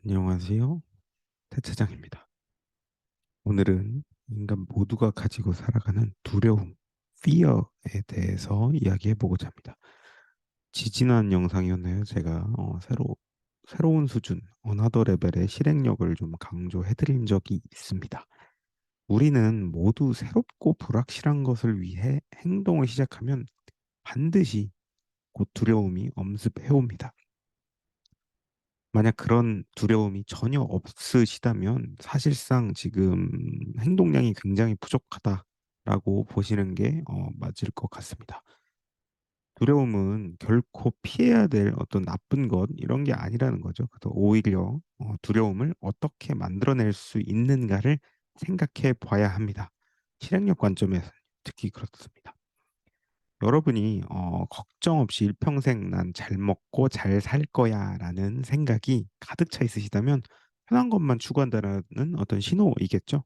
안녕하세요. 태차장입니다. 오늘은 인간 모두가 가지고 살아가는 두려움, fear에 대해서 이야기해 보고자 합니다. 지지난 영상이었나요? 제가 새로운 수준, 어나더 레벨의 실행력을 좀 강조해 드린 적이 있습니다. 우리는 모두 새롭고 불확실한 것을 위해 행동을 시작하면 반드시 곧 두려움이 엄습해 옵니다. 만약 그런 두려움이 전혀 없으시다면 사실상 지금 행동량이 굉장히 부족하다라고 보시는 게 맞을 것 같습니다. 두려움은 결코 피해야 될 어떤 나쁜 것 이런 게 아니라는 거죠. 그래서 오히려 두려움을 어떻게 만들어낼 수 있는가를 생각해 봐야 합니다. 실행력 관점에서 특히 그렇습니다. 여러분이 걱정 없이 일평생 난 잘 먹고 잘 살 거야라는 생각이 가득 차 있으시다면 편한 것만 추구한다는 어떤 신호이겠죠.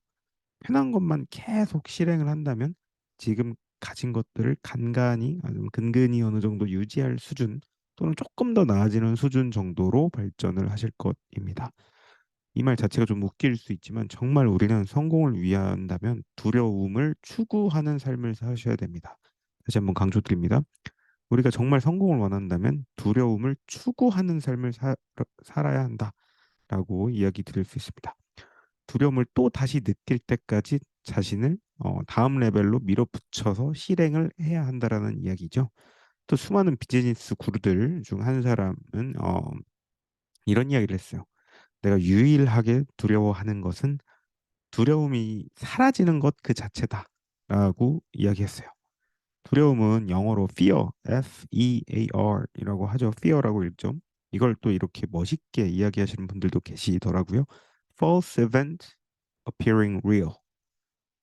편한 것만 계속 실행을 한다면 지금 가진 것들을 간간히 아니면 근근히 어느 정도 유지할 수준 또는 조금 더 나아지는 수준 정도로 발전을 하실 것입니다. 이 말 자체가 좀 웃길 수 있지만 정말 우리는 성공을 위한다면 두려움을 추구하는 삶을 사셔야 됩니다. 다시 한번 강조드립니다. 우리가 정말 성공을 원한다면 두려움을 추구하는 삶을 살아야 한다라고 이야기 드릴 수 있습니다. 두려움을 또 다시 느낄 때까지 자신을 다음 레벨로 밀어붙여서 실행을 해야 한다라는 이야기죠. 또 수많은 비즈니스 구루들 중 한 사람은 이런 이야기를 했어요. 내가 유일하게 두려워하는 것은 두려움이 사라지는 것 그 자체다라고 이야기했어요. 두려움은 영어로 fear, F-E-A-R이라고 하죠. fear라고 읽죠. 이걸 또 이렇게 멋있게 이야기하시는 분들도 계시더라고요. false event appearing real.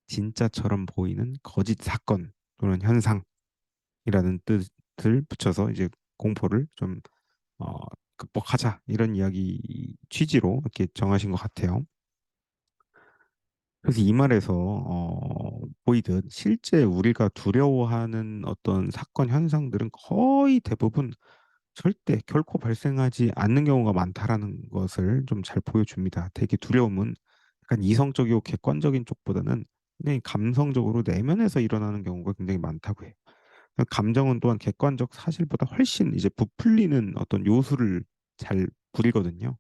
진짜처럼 보이는 거짓 사건 또는 현상이라는 뜻을 붙여서 이제 공포를 좀 어, 극복하자 이런 이야기 취지로 이렇게 정하신 것 같아요. 그래서 이 말에서 보이듯 실제 우리가 두려워하는 어떤 사건 현상들은 거의 대부분 절대 결코 발생하지 않는 경우가 많다라는 것을 좀 잘 보여줍니다. 되게 두려움은 약간 이성적이고 객관적인 쪽보다는 굉장히 감성적으로 내면에서 일어나는 경우가 굉장히 많다고 해요. 감정은 또한 객관적 사실보다 훨씬 이제 부풀리는 어떤 요소를 잘 부리거든요.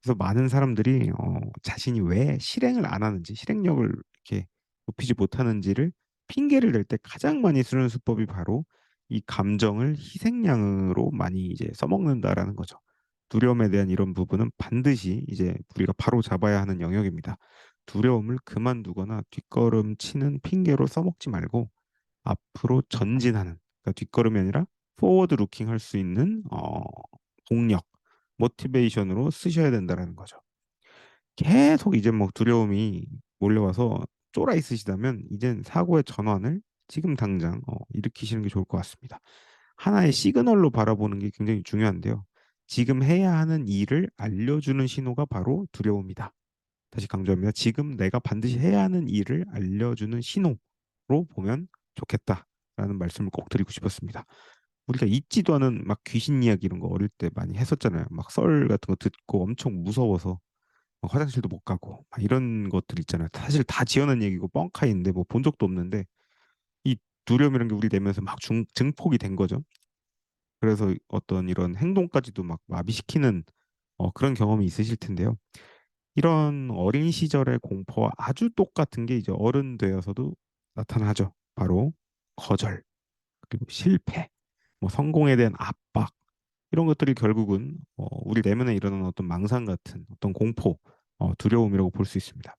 그래서 많은 사람들이 자신이 왜 실행을 안 하는지, 실행력을 이렇게 높이지 못하는지를 핑계를 댈 때 가장 많이 쓰는 수법이 바로 이 감정을 희생양으로 많이 이제 써먹는다라는 거죠. 두려움에 대한 이런 부분은 반드시 이제 우리가 바로 잡아야 하는 영역입니다. 두려움을 그만두거나 뒷걸음 치는 핑계로 써먹지 말고 앞으로 전진하는, 그러니까 뒷걸음이 아니라 포워드 루킹 할 수 있는 동력, 모티베이션으로 쓰셔야 된다라는 거죠. 계속 이제 뭐 두려움이 몰려와서 쫄아 있으시다면 이젠 사고의 전환을 지금 당장 일으키시는 게 좋을 것 같습니다. 하나의 시그널로 바라보는 게 굉장히 중요한데요. 지금 해야 하는 일을 알려주는 신호가 바로 두려움이다. 다시 강조합니다. 지금 내가 반드시 해야 하는 일을 알려주는 신호로 보면 좋겠다라는 말씀을 꼭 드리고 싶었습니다. 우리가 있지도 않은 막 귀신 이야기 이런 거 어릴 때 많이 했었잖아요. 막 썰 같은 거 듣고 엄청 무서워서 막 화장실도 못 가고 막 이런 것들 있잖아요. 사실 다 지어낸 얘기고 뻥카인데 뭐 본 적도 없는데 이 두려움이라는 게 우리 내면서 막 증폭이 된 거죠. 그래서 어떤 이런 행동까지도 막 마비시키는 그런 경험이 있으실 텐데요. 이런 어린 시절의 공포와 아주 똑같은 게 이제 어른 되어서도 나타나죠. 바로 거절, 그리고 실패, 뭐 성공에 대한 압박, 이런 것들이 결국은 우리 내면에 일어나는 어떤 망상 같은 어떤 공포, 두려움이라고 볼 수 있습니다.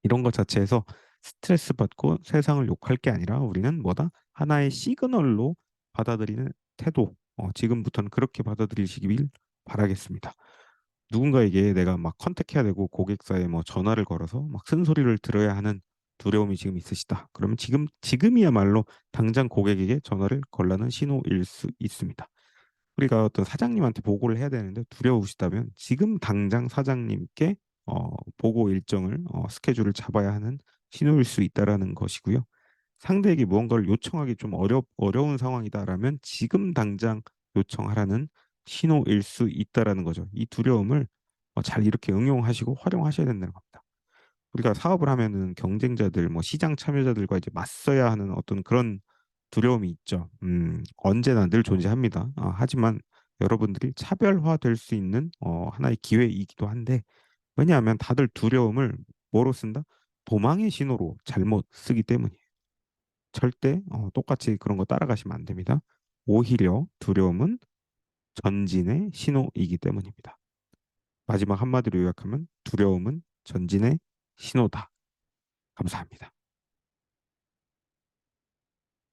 이런 것 자체에서 스트레스 받고 세상을 욕할 게 아니라 우리는 뭐다? 하나의 시그널로 받아들이는 태도. 지금부터는 그렇게 받아들이시길 바라겠습니다. 누군가에게 내가 막 컨택해야 되고 고객사에 뭐 전화를 걸어서 막 쓴소리를 들어야 하는 두려움이 지금 있으시다. 그러면 지금이야말로 당장 고객에게 전화를 걸라는 신호일 수 있습니다. 우리가 어떤 사장님한테 보고를 해야 되는데 두려우시다면 지금 당장 사장님께 보고 일정을 스케줄을 잡아야 하는 신호일 수 있다라는 것이고요. 상대에게 무언가를 요청하기 좀 어려운 상황이다라면 지금 당장 요청하라는 신호일 수 있다라는 거죠. 이 두려움을 잘 이렇게 응용하시고 활용하셔야 된다는 겁니다. 우리가 사업을 하면은 경쟁자들, 뭐 시장 참여자들과 이제 맞서야 하는 어떤 그런 두려움이 있죠. 언제나 늘 존재합니다. 하지만 여러분들이 차별화될 수 있는 하나의 기회이기도 한데, 왜냐하면 다들 두려움을 뭐로 쓴다? 도망의 신호로 잘못 쓰기 때문이에요. 절대 똑같이 그런 거 따라가시면 안 됩니다. 오히려 두려움은 전진의 신호이기 때문입니다. 마지막 한마디로 요약하면 두려움은 전진의 신호다. 감사합니다.